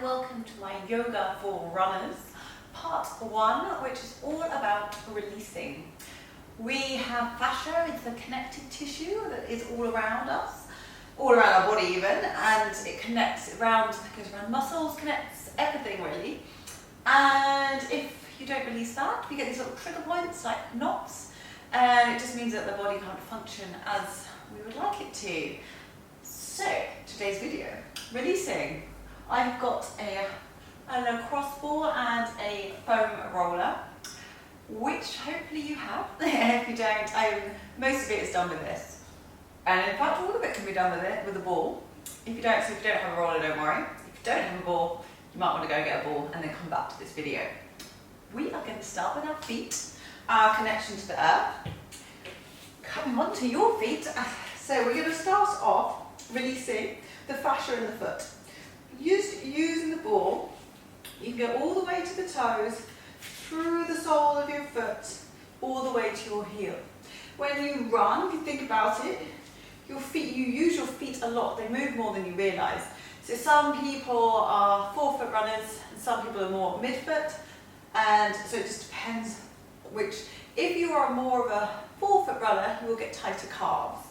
welcome to my yoga for runners, part 1, which is all about releasing. We have fascia, it's the connective tissue that is all around us, all around our body even, and it connects around, it goes around muscles, connects everything really. And if you don't release that, you get these little trigger points like knots, and it just means that the body can't function as we would like it to. So, today's video, releasing. I've got a lacrosse ball and a foam roller, which hopefully you have. If you don't, most of it is done with this. And in fact, all of it can be done with a ball. If you don't have a roller, don't worry. If you don't have a ball, you might want to go get a ball and then come back to this video. We are going to start with our feet, our connection to the earth. Coming onto your feet. So we're going to start off releasing the fascia in the foot. Using the ball, you can go all the way to the toes, through the sole of your foot, all the way to your heel. When you run, if you think about it, your feet, you use your feet a lot. They move more than you realise. So some people are forefoot runners, and some people are more midfoot, and so it just depends which. If you are more of a forefoot runner, you will get tighter calves.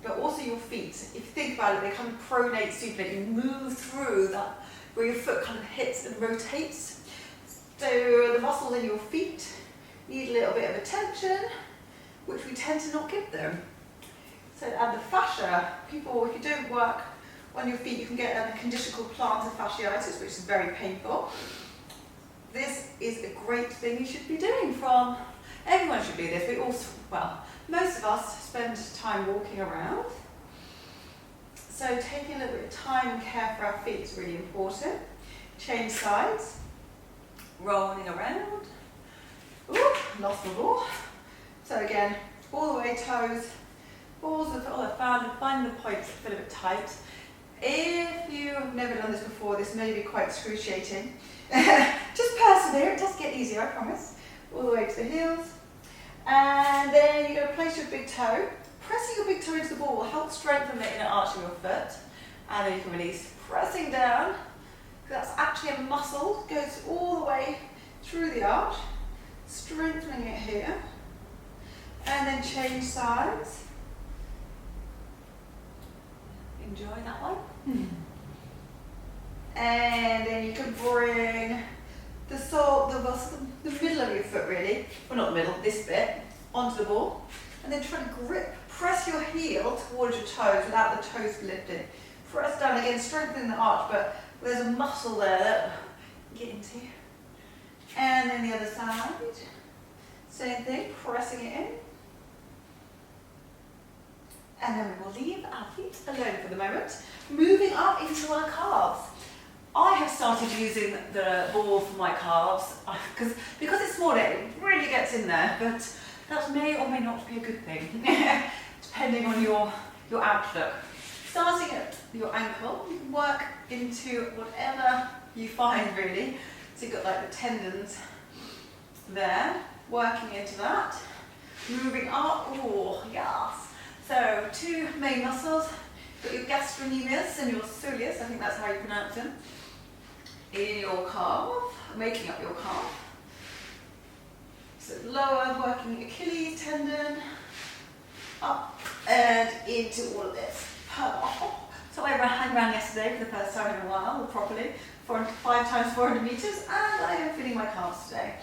But also your feet, if you think about it, they kind of pronate, supinate, you move through that, where your foot kind of hits and rotates. So the muscles in your feet need a little bit of attention, which we tend to not give them. So, and the fascia, people, if you don't work on your feet, you can get a condition called plantar fasciitis, which is very painful. This is a great thing you should be doing everyone should do this. We also, most of us spend time walking around. So taking a little bit of time and care for our feet is really important. Change sides. Rolling around. Ooh, lost my ball. So again, all the way toes. Balls of find the points that feel a bit tight. If you've never done this before, this may be quite excruciating. Just persevere, it does get easier, I promise. All the way to the heels. And then you're going to place your big toe. Pressing your big toe into the ball will help strengthen the inner arch of your foot. And then you can release, pressing down. That's actually a muscle, goes all the way through the arch. Strengthening it here. And then change sides. Enjoy that one. And then you can bring the sole, the middle of your foot really, well not the middle, this bit, onto the ball. And then try to grip, press your heel towards your toes without the toes lifting. Press down again, strengthening the arch, but there's a muscle there that you get into. And then the other side, same thing, pressing it in. And then we will leave our feet alone for the moment. Moving up into our calves. I have started using the ball for my calves because it's smaller, it really gets in there, but that may or may not be a good thing, depending on your outlook. Starting at your ankle, you can work into whatever you find really. So you've got like the tendons there, working into that. Moving up, oh yes. So 2 main muscles, you've got your gastrocnemius and your soleus, I think that's how you pronounce them, in your calf, making up your calf. So lower, working Achilles tendon, up and into all of this. So I ran yesterday for the first time in a while, properly, 5 times 400 meters, and I am feeling my calves today.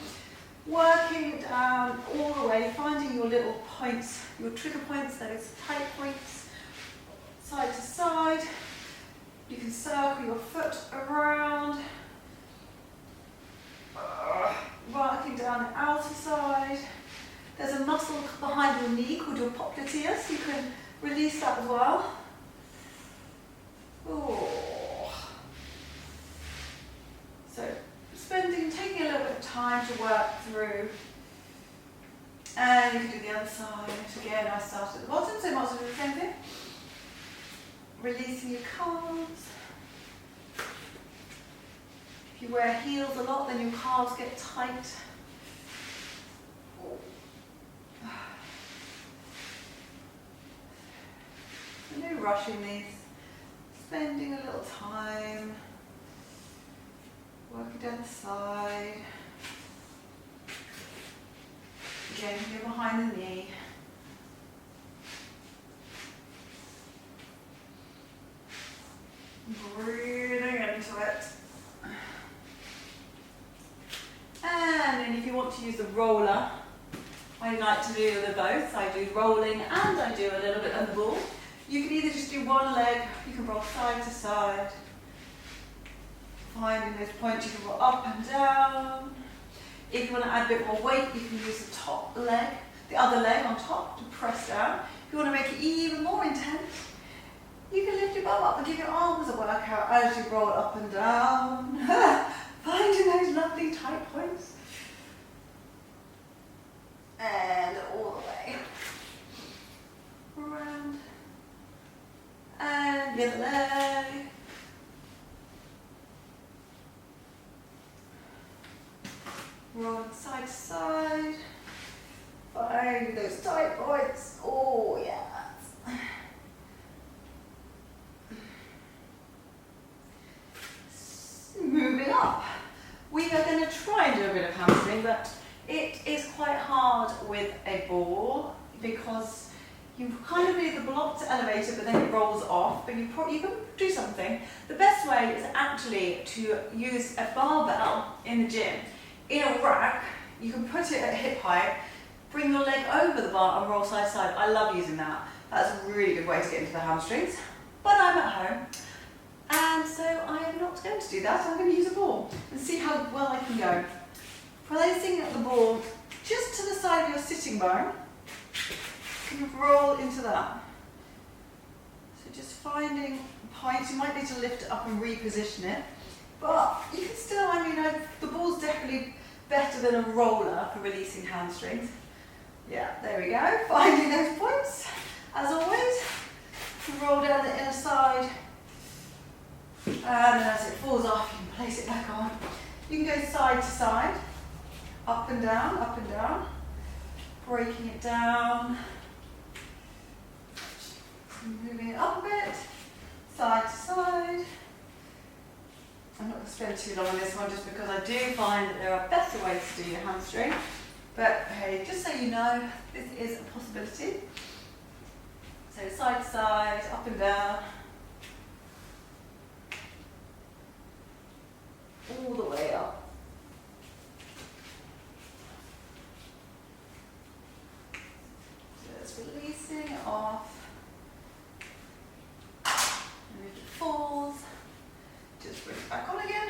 Working down all the way, finding your little points, your trigger points, those tight points, side to side. You can circle your foot around. Working down the outer side. There's a muscle behind your knee called your popliteus. You can release that as well. Oh. So taking a little bit of time to work through. And you can do the other side. Again, I started at the bottom, so might as well do the same thing. Releasing your calves. If you wear heels a lot, then your calves get tight. No rushing these. spending a little time working down the side. Again, go behind the knee. Breathing into it. And then if you want to use the roller, I like to do the both. I do rolling and I do a little bit on the ball. You can either just do one leg, you can roll side to side. Finding those points, you can roll up and down. If you want to add a bit more weight, you can use the top leg, the other leg on top to press down. If you want to make it even more intense, you can lift your bum up and give your arms a workout as you roll up and down. Finding those lovely tight points. And all the way. Around. And the other leg. Rolling side to side. Find those tight points. Oh, yeah. Moving up. We are going to try and do a bit of hamstring, but it is quite hard with a ball because you kind of need the block to elevate it, but then it rolls off. But you can do something. The best way is actually to use a barbell in the gym. In a rack, you can put it at hip height, bring your leg over the bar and roll side to side. I love using that. That's a really good way to get into the hamstrings. But I'm at home, and so I am not going to do that. I'm going to use a ball and see how well I can go. Placing the ball just to the side of your sitting bone, you can roll into that. So just finding points. You might need to lift it up and reposition it, but you can still, the ball's definitely better than a roller for releasing hamstrings. Yeah, there we go. Finding those points. As always, you roll down the inner side, and then as it falls off, you can place it back on. You can go side to side, up and down, breaking it down, moving it up a bit, side to side. I'm not going to spend too long on this one just because I do find that there are better ways to do your hamstring. But hey, just so you know, this is a possibility. So side to side, up and down, all the way up. So it's releasing it off. And if it falls, just bring it back on again.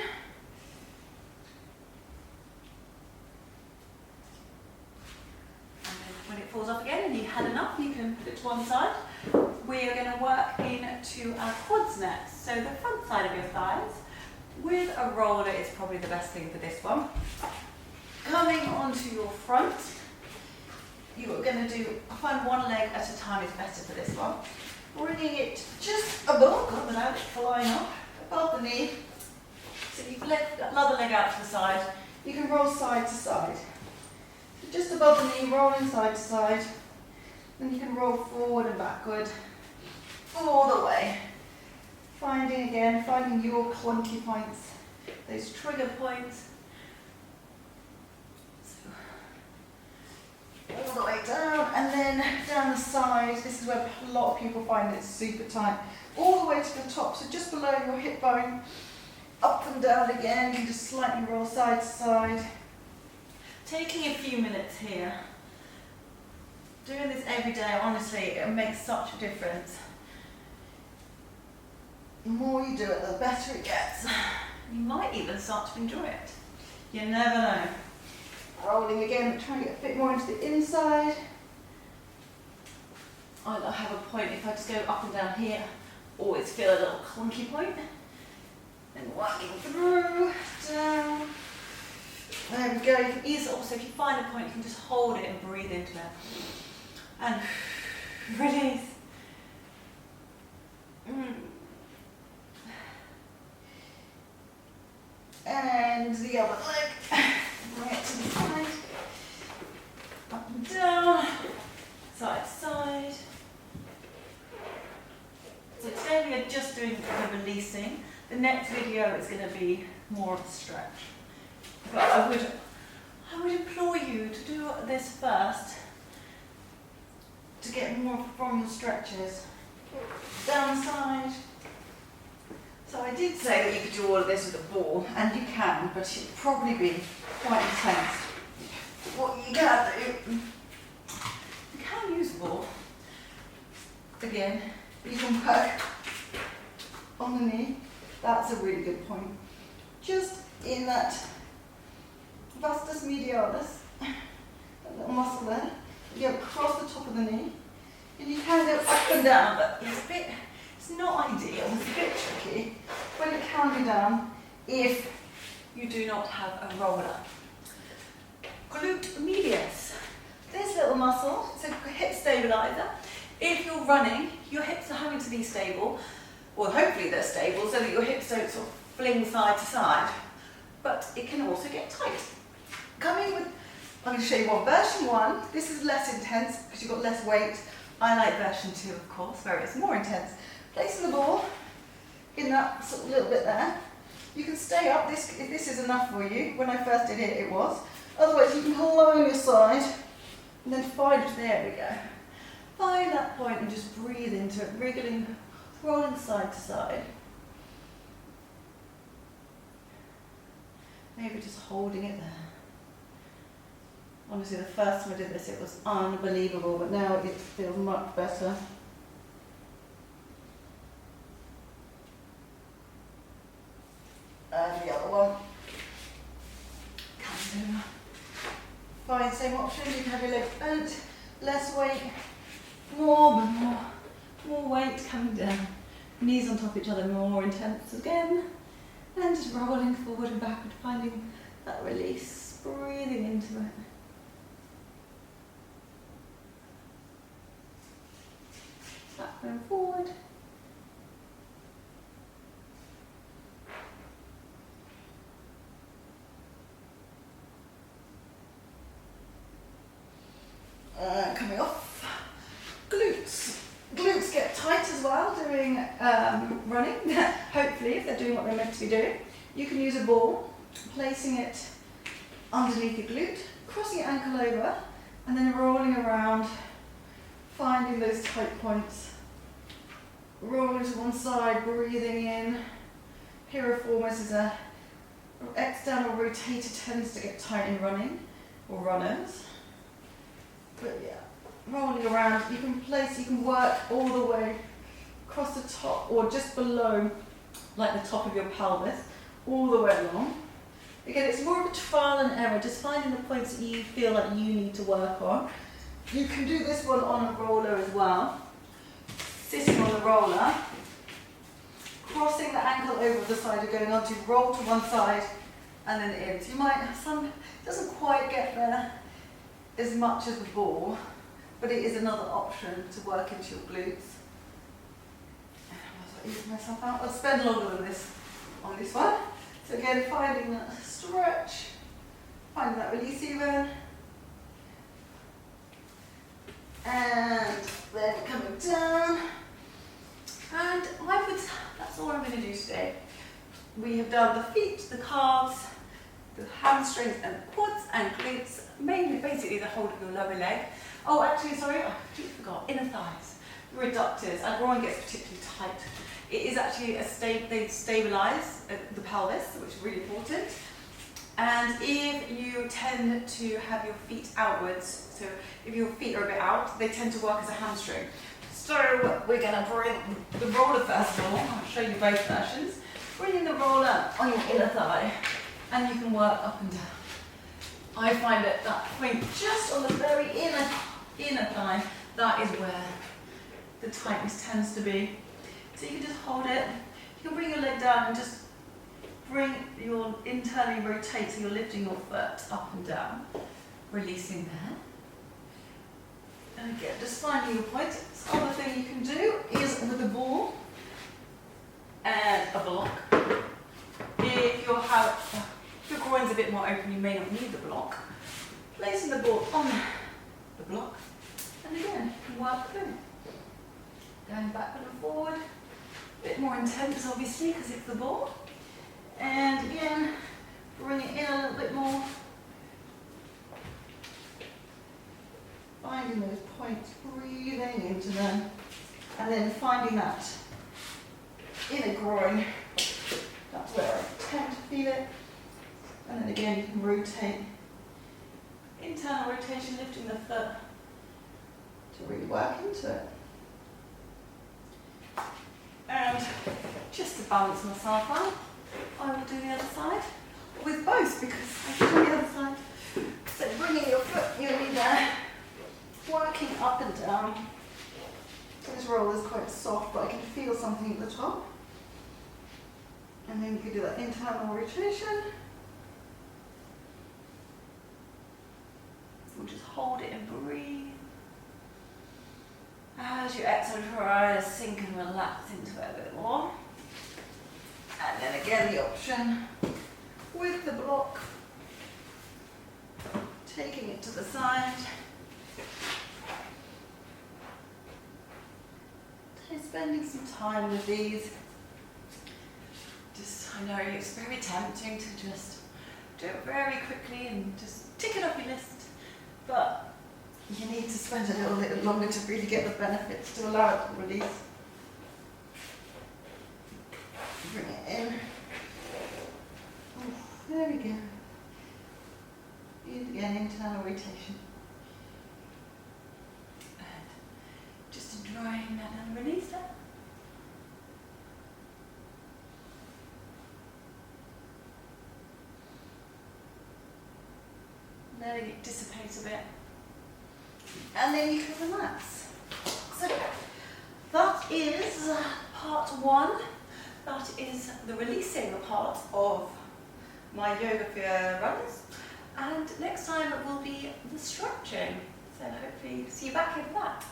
And then when it falls off again and you've had enough, you can put it to one side. We are going to work into our quads next. So the front side of your thighs. With a roller is probably the best thing for this one. Coming onto your front, you are going to do, I find one leg at a time is better for this one. Bringing it just above, without it flying up, above the knee. So you've let the other leg out to the side. You can roll side to side. So just above the knee, rolling side to side. Then you can roll forward and backward, all the way. Finding your clunky points, those trigger points. So, all the way down, and then down the side. This is where a lot of people find it super tight. All the way to the top, so just below your hip bone. Up and down again, you can just slightly roll side to side. Taking a few minutes here. Doing this every day, honestly, it makes such a difference. The more you do it, the better it gets. You might even start to enjoy it. You never know. Rolling again, trying to get a bit more into the inside. I have a point, if I just go up and down here, always feel a little clunky point. Then working through, down. There we go. You can easily, also if you find a point, you can just hold it and breathe into it. And release. And the other leg, bring it to the side, up and down, side to side. So today we are we're just doing the releasing. The next video is going to be more of a stretch. But I would implore you to do this first to get more from the stretches. Downside. So I did say that you could do all of this with a ball, and you can, but it'll probably be quite intense. What you can do, you can use a ball. Again, you can work on the knee. That's a really good point. Just in that vastus medialis, that little muscle there, you go across the top of the knee, and you can go up and down, but it's not ideal, it's a bit tricky, but it can be done if you do not have a roller. Glute medius. This little muscle, it's a hip stabilizer. If you're running, your hips are having to be stable, well hopefully they're stable so that your hips don't sort of fling side to side, but it can also get tight. I'm going to show you version 1. This is less intense because you've got less weight. I like version 2 of course, where it's more intense. Placing the ball in that sort of little bit there. You can stay up, if this is enough for you. When I first did it, it was. Otherwise you can lie on your side and then there we go. Find that point and just breathe into it, wriggling, rolling side to side. Maybe just holding it there. Honestly, the first time I did this, it was unbelievable, but now it feels much better. And the other one. Come over. Fine, same option. You can have your legs bent, less weight, more weight coming down. Knees on top of each other, more intense again. And just rolling forward and backward, finding that release, breathing into it. Backward and forward. Coming off. Glutes. Glutes get tight as well doing running, hopefully, if they're doing what they're meant to be doing. You can use a ball, placing it underneath your glute, crossing your ankle over, and then rolling around, finding those tight points. Rolling to one side, breathing in. Piriformis is an external rotator, tends to get tight in running, or runners. But yeah, rolling around, you can work all the way across the top or just below, like the top of your pelvis, all the way along. Again, it's more of a trial and error, just finding the points that you feel like you need to work on. You can do this one on a roller as well. Sitting on the roller, crossing the ankle over the side you're going on to, roll to one side and then in. So you might have it doesn't quite get there as much as the ball, but it is another option to work into your glutes. I'll ease myself out. I'll spend longer than this on this one. So again, finding that stretch, finding that release even, and then coming down. And that's all I'm going to do today. We have done the feet, the calves, the hamstrings and the quads and glutes, mainly basically the whole of your lower leg. Oh, actually, sorry, I completely forgot. Inner thighs, reductors, and groin gets particularly tight. It is actually they stabilise the pelvis, which is really important. And if you tend to have your feet outwards, so if your feet are a bit out, they tend to work as a hamstring. So we're going to bring the roller first of all. I'll show you both versions. Bringing the roller on your inner thigh, and you can work up and down. I find at that point, just on the very inner thigh, that is where the tightness tends to be. So you can just hold it. You can bring your leg down and just internally rotate, so you're lifting your foot up and down, releasing there. And again, just finding your point. The other thing you can do is with a ball and a block. If your groin's a bit more open, you may not need the block. Placing the ball on the block, and again, you can work through. Going backward and forward, A bit more intense obviously because it's the ball. And again, bring it in a little bit more. Finding those points, breathing into them, and then finding that inner groin. That's where I tend to feel it. And then again, you can rotate. Internal rotation, lifting the foot to really work into it. And just to balance myself out, I will do the other side with both because I can do the other side. So bringing your foot nearly there, working up and down. This roll is quite soft, but I can feel something at the top. And then you can do that internal rotation. We'll just hold it and breathe. As you exhale, try to sink and relax into it a bit more. And then again, the option with the block, taking it to the side. And spending some time with these. I know it's very tempting to just do it very quickly and just tick it off your list, but you need to spend a little bit longer to really get the benefits, to allow it to release. Bring it in. Oh, there we go. Use again, internal rotation. And just drawing that and release that. Letting it dissipate a bit. And then you can relax. So that is part one. That is the releasing part of my yoga for runners. And next time it will be the stretching. So hopefully see you back here for that.